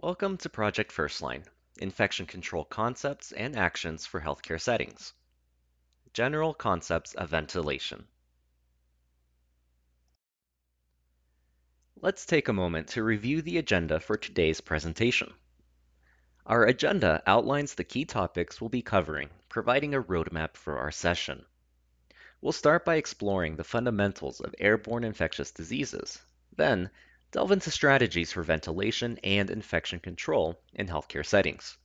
Welcome to Project First Line, Infection Control Concepts and Actions for Healthcare Settings. General Concepts of Ventilation. Let's take a moment to review the agenda for today's presentation. Our agenda outlines the key topics we'll be covering, providing a roadmap for our session. We'll start by exploring the fundamentals of airborne infectious diseases, then delve into strategies for ventilation and infection control in healthcare settings.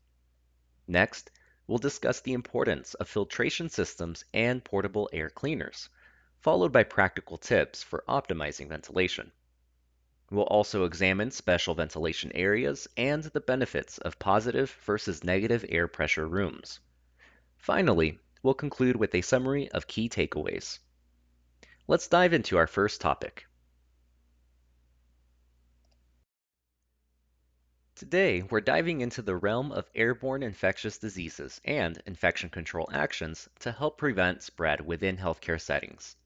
Next, we'll discuss the importance of filtration systems and portable air cleaners, followed by practical tips for optimizing ventilation. We'll also examine special ventilation areas and the benefits of positive versus negative air pressure rooms. Finally, we'll conclude with a summary of key takeaways. Let's dive into our first topic. Today, we're diving into the realm of airborne infectious diseases and infection control actions to help prevent spread within healthcare settings.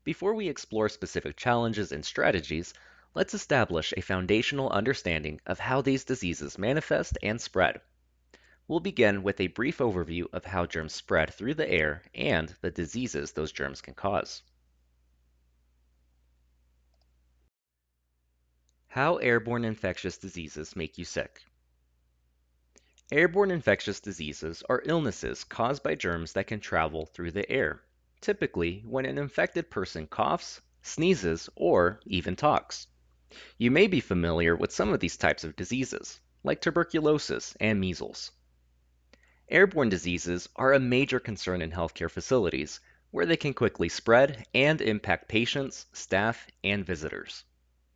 Before we explore specific challenges and strategies, let's establish a foundational understanding of how these diseases manifest and spread. We'll begin with a brief overview of how germs spread through the air and the diseases those germs can cause. How airborne infectious diseases make you sick. Airborne infectious diseases are illnesses caused by germs that can travel through the air, typically when an infected person coughs, sneezes, or even talks. You may be familiar with some of these types of diseases, like tuberculosis and measles. Airborne diseases are a major concern in healthcare facilities, where they can quickly spread and impact patients, staff, and visitors.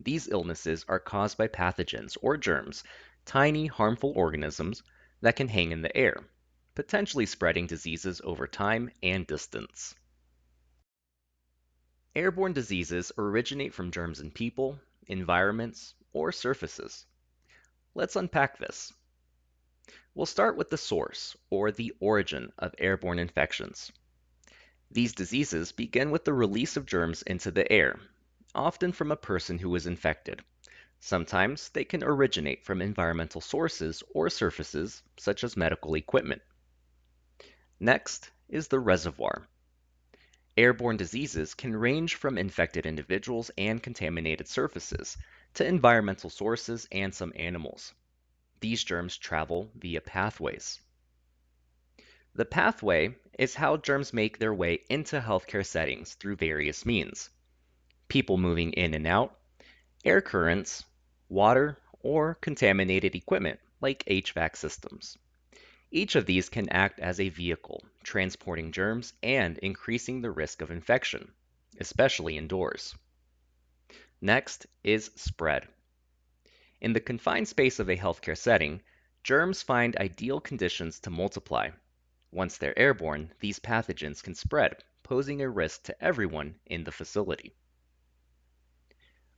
These illnesses are caused by pathogens or germs, tiny harmful organisms that can hang in the air, potentially spreading diseases over time and distance. Airborne diseases originate from germs in people, environments, or surfaces. Let's unpack this. We'll start with the source, or the origin, of airborne infections. These diseases begin with the release of germs into the air, often from a person who is infected. Sometimes they can originate from environmental sources or surfaces, such as medical equipment. Next is the reservoir. Airborne diseases can range from infected individuals and contaminated surfaces to environmental sources and some animals. These germs travel via pathways. The pathway is how germs make their way into healthcare settings through various means. People moving in and out, air currents, water, or contaminated equipment like HVAC systems. Each of these can act as a vehicle, transporting germs and increasing the risk of infection, especially indoors. Next is spread. In the confined space of a healthcare setting, germs find ideal conditions to multiply. Once they're airborne, these pathogens can spread, posing a risk to everyone in the facility.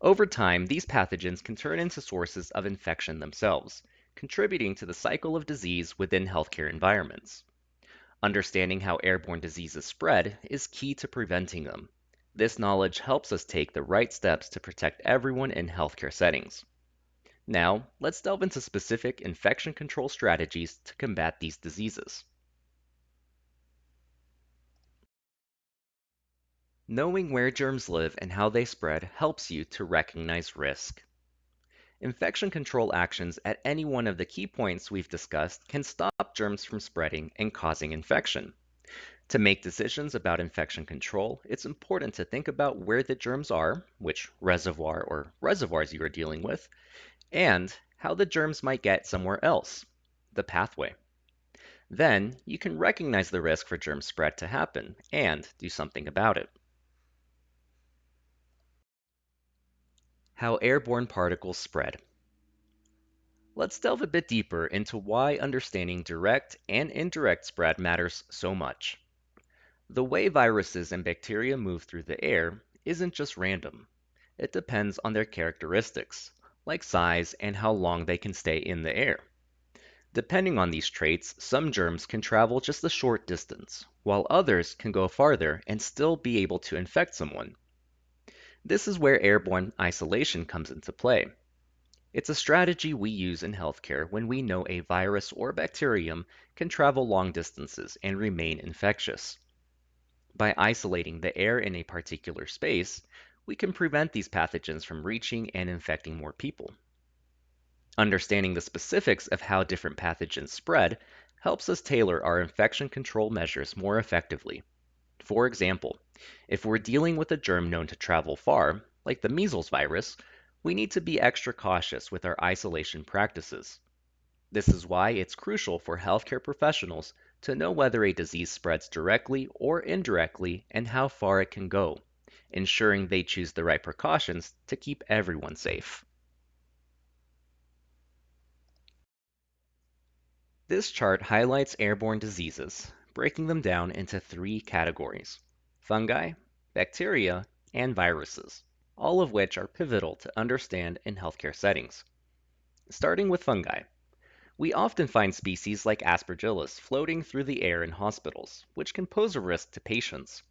Over time, these pathogens can turn into sources of infection themselves, contributing to the cycle of disease within healthcare environments. Understanding how airborne diseases spread is key to preventing them. This knowledge helps us take the right steps to protect everyone in healthcare settings. Now, let's delve into specific infection control strategies to combat these diseases. Knowing where germs live and how they spread helps you to recognize risk. Infection control actions at any one of the key points we've discussed can stop germs from spreading and causing infection. To make decisions about infection control, it's important to think about where the germs are, which reservoir or reservoirs you are dealing with, and how the germs might get somewhere else, the pathway. Then, you can recognize the risk for germ spread to happen and do something about it. How airborne particles spread. Let's delve a bit deeper into why understanding direct and indirect spread matters so much. The way viruses and bacteria move through the air isn't just random. It depends on their characteristics, like size and how long they can stay in the air. Depending on these traits, some germs can travel just a short distance, while others can go farther and still be able to infect someone. This is where airborne isolation comes into play. It's a strategy we use in healthcare when we know a virus or bacterium can travel long distances and remain infectious. By isolating the air in a particular space, we can prevent these pathogens from reaching and infecting more people. Understanding the specifics of how different pathogens spread helps us tailor our infection control measures more effectively. For example, if we're dealing with a germ known to travel far, like the measles virus, we need to be extra cautious with our isolation practices. This is why it's crucial for healthcare professionals to know whether a disease spreads directly or indirectly and how far it can go, ensuring they choose the right precautions to keep everyone safe. This chart highlights airborne diseases, breaking them down into three categories: fungi, bacteria, and viruses, all of which are pivotal to understand in healthcare settings. Starting with fungi, we often find species like Aspergillus floating through the air in hospitals, which can pose a risk to patients.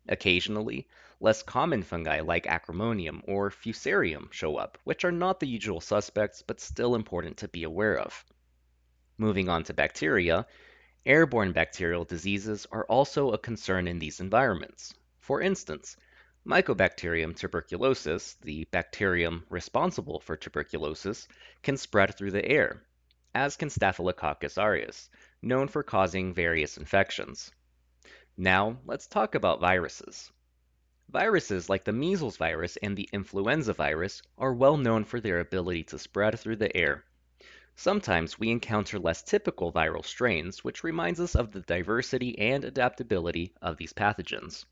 Occasionally, less common fungi like Acremonium or Fusarium show up, which are not the usual suspects but still important to be aware of. Moving on to bacteria, airborne bacterial diseases are also a concern in these environments. For instance, Mycobacterium tuberculosis, the bacterium responsible for tuberculosis, can spread through the air, as can Staphylococcus aureus, known for causing various infections. Now, let's talk about viruses. Viruses like the measles virus and the influenza virus are well known for their ability to spread through the air. Sometimes we encounter less typical viral strains, which reminds us of the diversity and adaptability of these pathogens.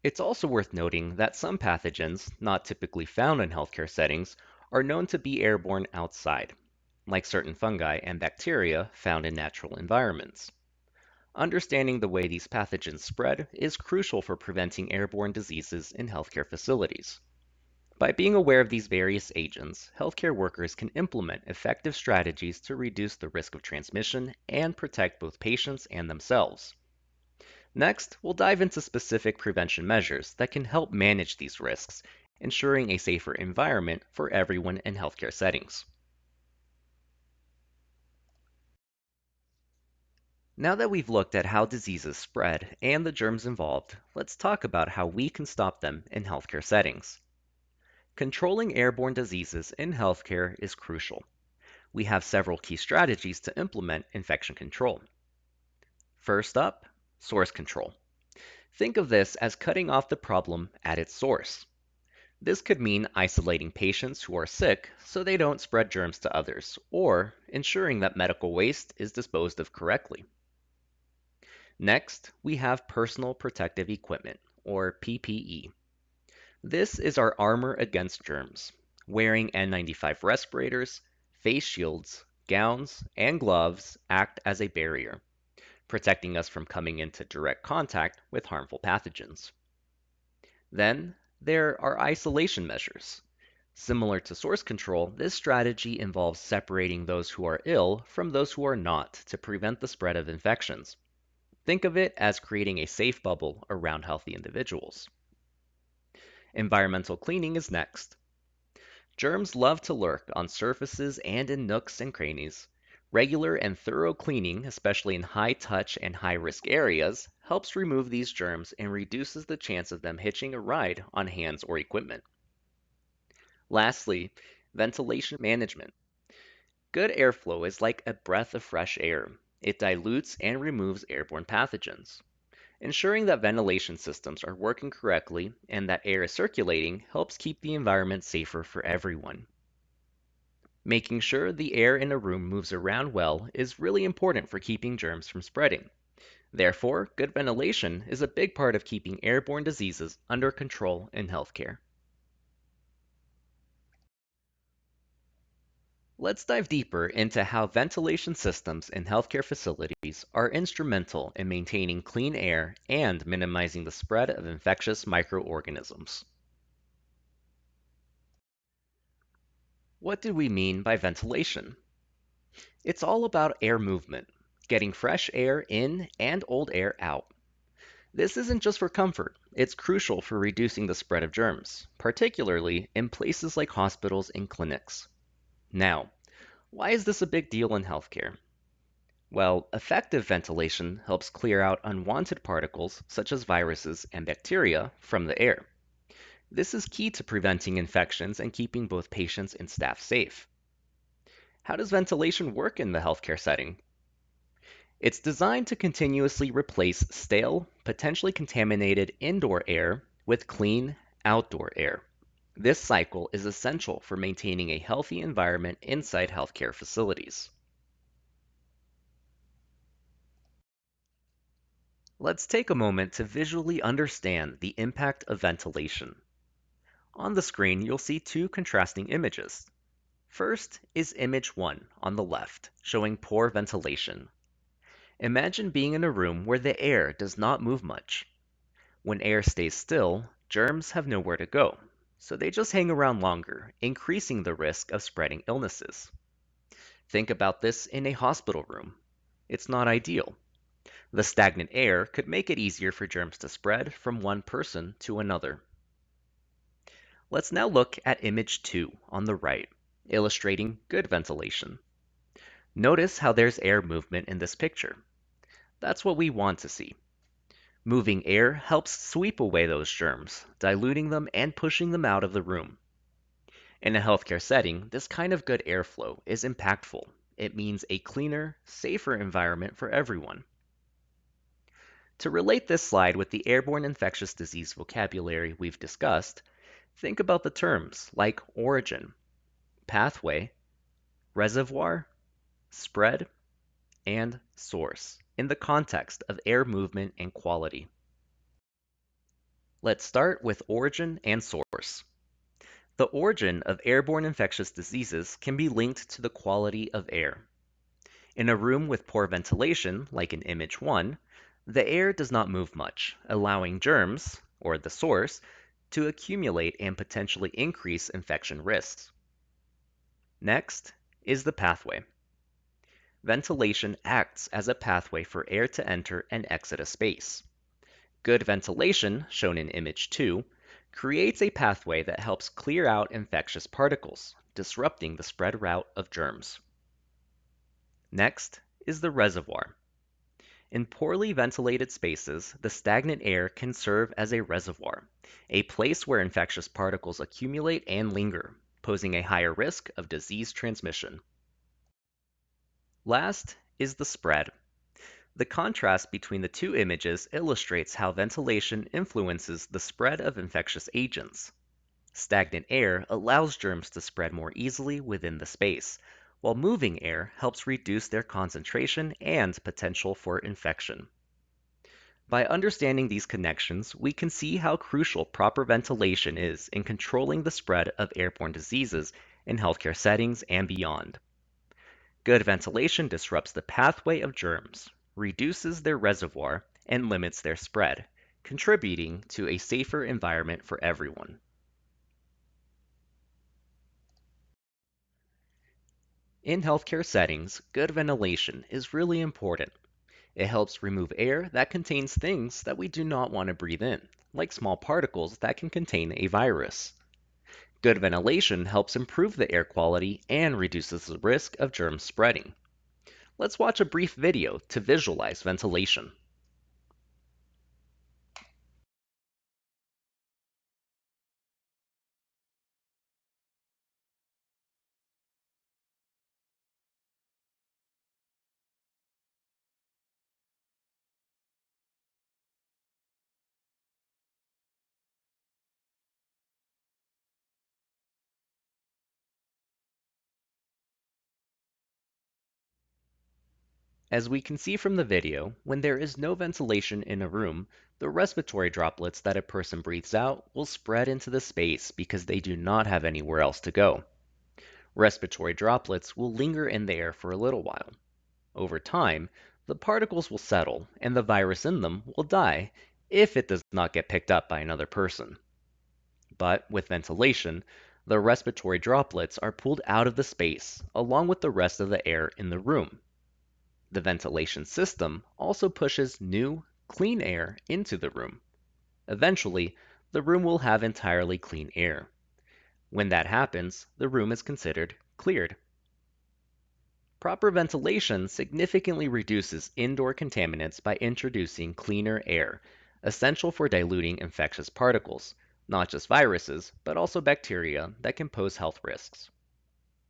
It's also worth noting that some pathogens, not typically found in healthcare settings, are known to be airborne outside, like certain fungi and bacteria found in natural environments. Understanding the way these pathogens spread is crucial for preventing airborne diseases in healthcare facilities. By being aware of these various agents, healthcare workers can implement effective strategies to reduce the risk of transmission and protect both patients and themselves. Next, we'll dive into specific prevention measures that can help manage these risks, ensuring a safer environment for everyone in healthcare settings. Now that we've looked at how diseases spread and the germs involved, let's talk about how we can stop them in healthcare settings. Controlling airborne diseases in healthcare is crucial. We have several key strategies to implement infection control. First up, source control. Think of this as cutting off the problem at its source. This could mean isolating patients who are sick so they don't spread germs to others, or ensuring that medical waste is disposed of correctly. Next, we have personal protective equipment, or PPE. This is our armor against germs. Wearing N95 respirators, face shields, gowns, and gloves act as a barrier, protecting us from coming into direct contact with harmful pathogens. Then, there are isolation measures. Similar to source control, this strategy involves separating those who are ill from those who are not to prevent the spread of infections. Think of it as creating a safe bubble around healthy individuals. Environmental cleaning is next. Germs love to lurk on surfaces and in nooks and crannies. Regular and thorough cleaning, especially in high touch and high risk areas, helps remove these germs and reduces the chance of them hitching a ride on hands or equipment. Lastly, ventilation management. Good airflow is like a breath of fresh air. It dilutes and removes airborne pathogens. Ensuring that ventilation systems are working correctly and that air is circulating helps keep the environment safer for everyone. Making sure the air in a room moves around well is really important for keeping germs from spreading. Therefore, good ventilation is a big part of keeping airborne diseases under control in healthcare. Let's dive deeper into how ventilation systems in healthcare facilities are instrumental in maintaining clean air and minimizing the spread of infectious microorganisms. What do we mean by ventilation? It's all about air movement, getting fresh air in and old air out. This isn't just for comfort, it's crucial for reducing the spread of germs, particularly in places like hospitals and clinics. Now, why is this a big deal in healthcare? Well, effective ventilation helps clear out unwanted particles such as viruses and bacteria from the air. This is key to preventing infections and keeping both patients and staff safe. How does ventilation work in the healthcare setting? It's designed to continuously replace stale, potentially contaminated indoor air with clean, outdoor air. This cycle is essential for maintaining a healthy environment inside healthcare facilities. Let's take a moment to visually understand the impact of ventilation. On the screen, you'll see two contrasting images. First is image 1 on the left, showing poor ventilation. Imagine being in a room where the air does not move much. When air stays still, germs have nowhere to go, so they just hang around longer, increasing the risk of spreading illnesses. Think about this in a hospital room. It's not ideal. The stagnant air could make it easier for germs to spread from one person to another. Let's now look at image 2 on the right, illustrating good ventilation. Notice how there's air movement in this picture. That's what we want to see. Moving air helps sweep away those germs, diluting them and pushing them out of the room. In a healthcare setting, this kind of good airflow is impactful. It means a cleaner, safer environment for everyone. To relate this slide with the airborne infectious disease vocabulary we've discussed, think about the terms like origin, pathway, reservoir, spread, and source in the context of air movement and quality. Let's start with origin and source. The origin of airborne infectious diseases can be linked to the quality of air. In a room with poor ventilation, like in image 1, the air does not move much, allowing germs, or the source, to accumulate and potentially increase infection risks. Next is the pathway. Ventilation acts as a pathway for air to enter and exit a space. Good ventilation, shown in image 2, creates a pathway that helps clear out infectious particles, disrupting the spread route of germs. Next is the reservoir. In poorly ventilated spaces, the stagnant air can serve as a reservoir, a place where infectious particles accumulate and linger, posing a higher risk of disease transmission. Last is the spread. The contrast between the two images illustrates how ventilation influences the spread of infectious agents. Stagnant air allows germs to spread more easily within the space, while moving air helps reduce their concentration and potential for infection. By understanding these connections, we can see how crucial proper ventilation is in controlling the spread of airborne diseases in healthcare settings and beyond. Good ventilation disrupts the pathway of germs, reduces their reservoir, and limits their spread, contributing to a safer environment for everyone. In healthcare settings, good ventilation is really important. It helps remove air that contains things that we do not want to breathe in, like small particles that can contain a virus. Good ventilation helps improve the air quality and reduces the risk of germs spreading. Let's watch a brief video to visualize ventilation. As we can see from the video, when there is no ventilation in a room, the respiratory droplets that a person breathes out will spread into the space because they do not have anywhere else to go. Respiratory droplets will linger in the air for a little while. Over time, the particles will settle and the virus in them will die if it does not get picked up by another person. But with ventilation, the respiratory droplets are pulled out of the space along with the rest of the air in the room. The ventilation system also pushes new, clean air into the room. Eventually, the room will have entirely clean air. When that happens, the room is considered cleared. Proper ventilation significantly reduces indoor contaminants by introducing cleaner air, essential for diluting infectious particles, not just viruses, but also bacteria that can pose health risks.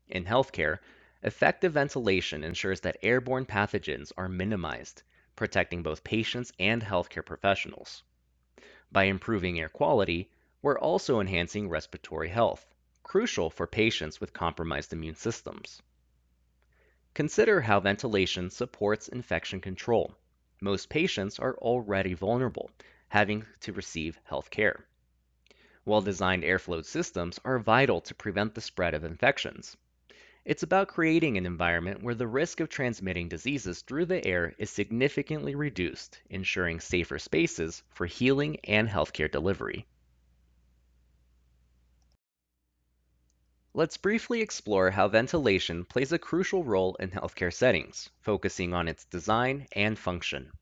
In healthcare, effective ventilation ensures that airborne pathogens are minimized, protecting both patients and healthcare professionals. By improving air quality, we're also enhancing respiratory health, crucial for patients with compromised immune systems. Consider how ventilation supports infection control. Most patients are already vulnerable, having to receive health care. Well-designed airflow systems are vital to prevent the spread of infections. It's about creating an environment where the risk of transmitting diseases through the air is significantly reduced, ensuring safer spaces for healing and healthcare delivery. Let's briefly explore how ventilation plays a crucial role in healthcare settings, focusing on its design and function.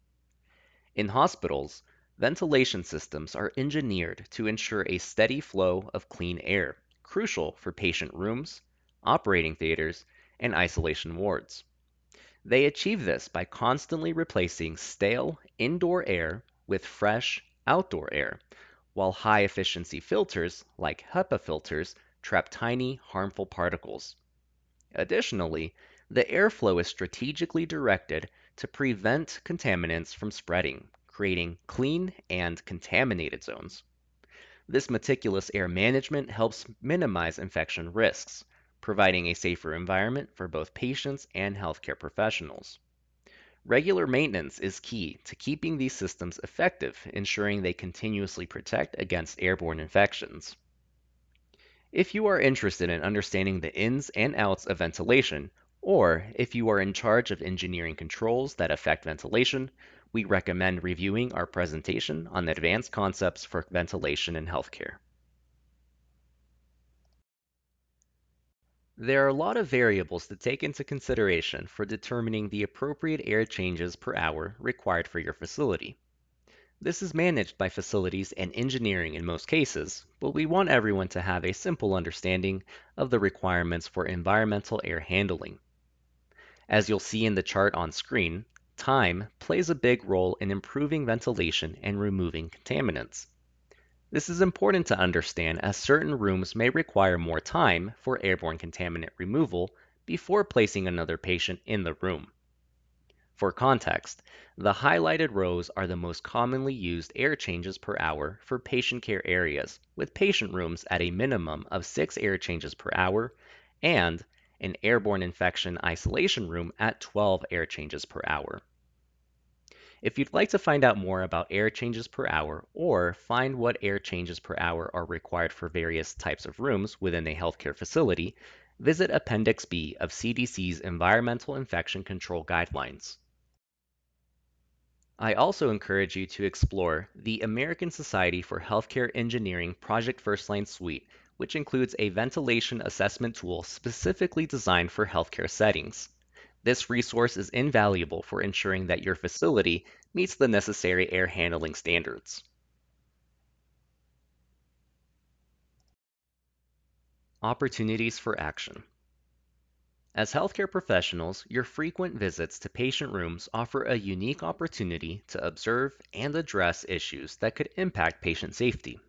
In hospitals, ventilation systems are engineered to ensure a steady flow of clean air, crucial for patient rooms, operating theaters, and isolation wards. They achieve this by constantly replacing stale indoor air with fresh outdoor air, while high-efficiency filters, like HEPA filters, trap tiny, harmful particles. Additionally, the airflow is strategically directed to prevent contaminants from spreading, creating clean and contaminated zones. This meticulous air management helps minimize infection risks, providing a safer environment for both patients and healthcare professionals. Regular maintenance is key to keeping these systems effective, ensuring they continuously protect against airborne infections. If you are interested in understanding the ins and outs of ventilation, or if you are in charge of engineering controls that affect ventilation, we recommend reviewing our presentation on advanced concepts for ventilation in healthcare. There are a lot of variables to take into consideration for determining the appropriate air changes per hour required for your facility. This is managed by facilities and engineering in most cases, but we want everyone to have a simple understanding of the requirements for environmental air handling. As you'll see in the chart on screen, time plays a big role in improving ventilation and removing contaminants. This is important to understand as certain rooms may require more time for airborne contaminant removal before placing another patient in the room. For context, the highlighted rows are the most commonly used air changes per hour for patient care areas, with patient rooms at a minimum of 6 air changes per hour and an airborne infection isolation room at 12 air changes per hour. If you'd like to find out more about air changes per hour or find what air changes per hour are required for various types of rooms within a healthcare facility, visit Appendix B of CDC's Environmental Infection Control Guidelines. I also encourage you to explore the American Society for Healthcare Engineering Project First Line Suite, which includes a ventilation assessment tool specifically designed for healthcare settings. This resource is invaluable for ensuring that your facility meets the necessary air handling standards. Opportunities for action. As healthcare professionals, your frequent visits to patient rooms offer a unique opportunity to observe and address issues that could impact patient safety.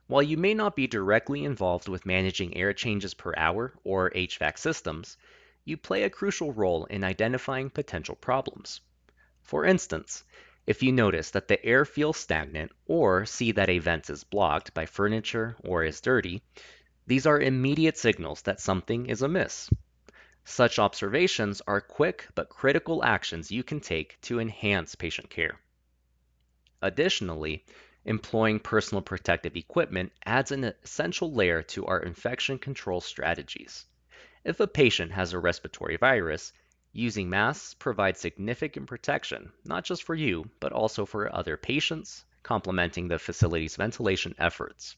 While you may not be directly involved with managing air changes per hour or HVAC systems, you play a crucial role in identifying potential problems. For instance, if you notice that the air feels stagnant or see that a vent is blocked by furniture or is dirty, these are immediate signals that something is amiss. Such observations are quick but critical actions you can take to enhance patient care. Additionally, employing personal protective equipment adds an essential layer to our infection control strategies. If a patient has a respiratory virus, using masks provides significant protection, not just for you, but also for other patients, complementing the facility's ventilation efforts.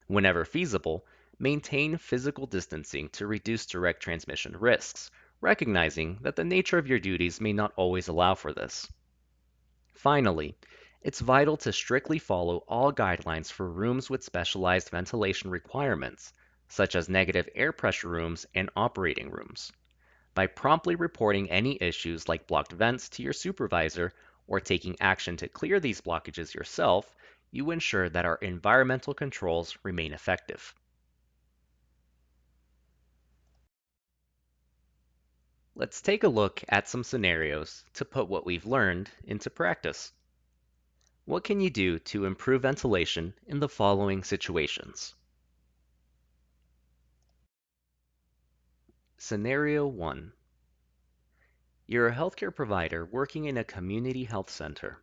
Whenever feasible, maintain physical distancing to reduce direct transmission risks, recognizing that the nature of your duties may not always allow for this. Finally, It's vital to strictly follow all guidelines for rooms with specialized ventilation requirements, such as negative air pressure rooms and operating rooms. By promptly reporting any issues like blocked vents to your supervisor or taking action to clear these blockages yourself, you ensure that our environmental controls remain effective. Let's take a look at some scenarios to put what we've learned into practice. What can you do to improve ventilation in the following situations? Scenario 1. You're a healthcare provider working in a community health center.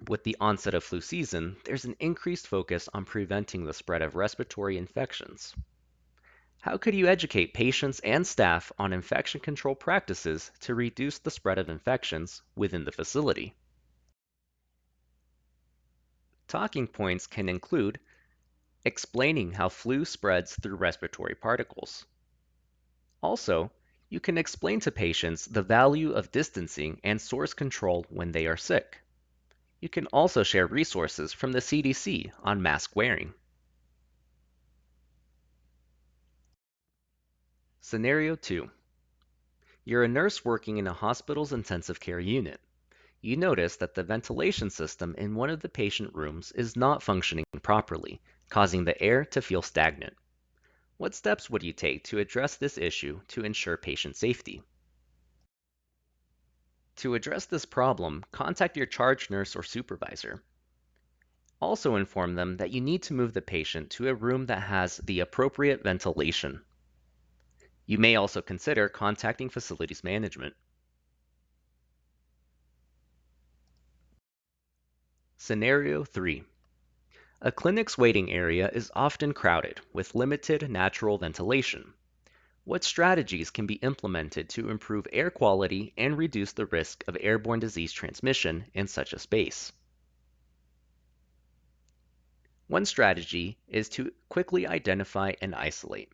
With the onset of flu season, there's an increased focus on preventing the spread of respiratory infections. How could you educate patients and staff on infection control practices to reduce the spread of infections within the facility? Talking points can include explaining how flu spreads through respiratory particles. Also, you can explain to patients the value of distancing and source control when they are sick. You can also share resources from the CDC on mask wearing. Scenario 2. You're a nurse working in a hospital's intensive care unit. You notice that the ventilation system in one of the patient rooms is not functioning properly, causing the air to feel stagnant. What steps would you take to address this issue to ensure patient safety? To address this problem, contact your charge nurse or supervisor. Also inform them that you need to move the patient to a room that has the appropriate ventilation. You may also consider contacting facilities management. Scenario 3. A clinic's waiting area is often crowded with limited natural ventilation. What strategies can be implemented to improve air quality and reduce the risk of airborne disease transmission in such a space? One strategy is to quickly identify and isolate.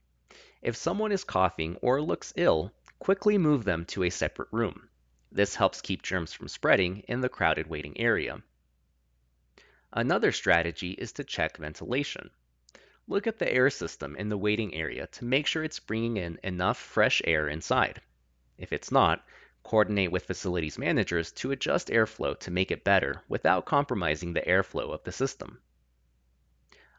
If someone is coughing or looks ill, quickly move them to a separate room. This helps keep germs from spreading in the crowded waiting area. Another strategy is to check ventilation. Look at the air system in the waiting area to make sure it's bringing in enough fresh air inside. If it's not, coordinate with facilities managers to adjust airflow to make it better without compromising the airflow of the system.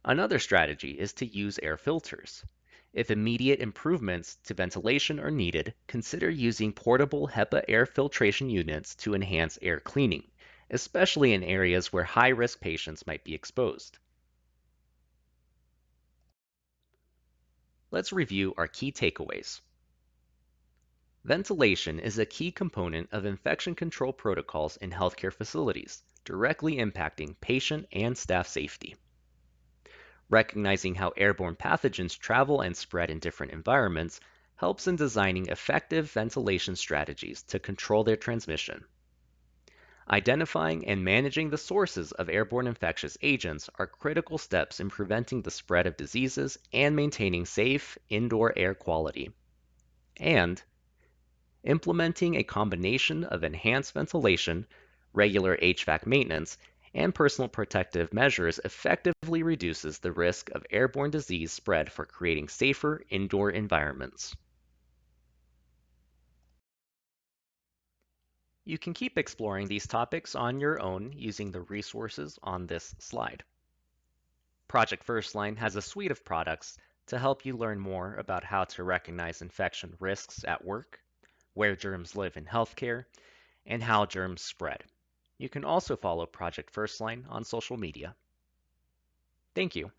Another strategy is to use air filters. If immediate improvements to ventilation are needed, consider using portable HEPA air filtration units to enhance air cleaning, especially in areas where high-risk patients might be exposed. Let's review our key takeaways. Ventilation is a key component of infection control protocols in healthcare facilities, directly impacting patient and staff safety. Recognizing how airborne pathogens travel and spread in different environments helps in designing effective ventilation strategies to control their transmission. Identifying and managing the sources of airborne infectious agents are critical steps in preventing the spread of diseases and maintaining safe indoor air quality. And implementing a combination of enhanced ventilation, regular HVAC maintenance, and personal protective measures effectively reduces the risk of airborne disease spread for creating safer indoor environments. You can keep exploring these topics on your own using the resources on this slide. Project FirstLine has a suite of products to help you learn more about how to recognize infection risks at work, where germs live in healthcare, and how germs spread. You can also follow Project FirstLine on social media. Thank you.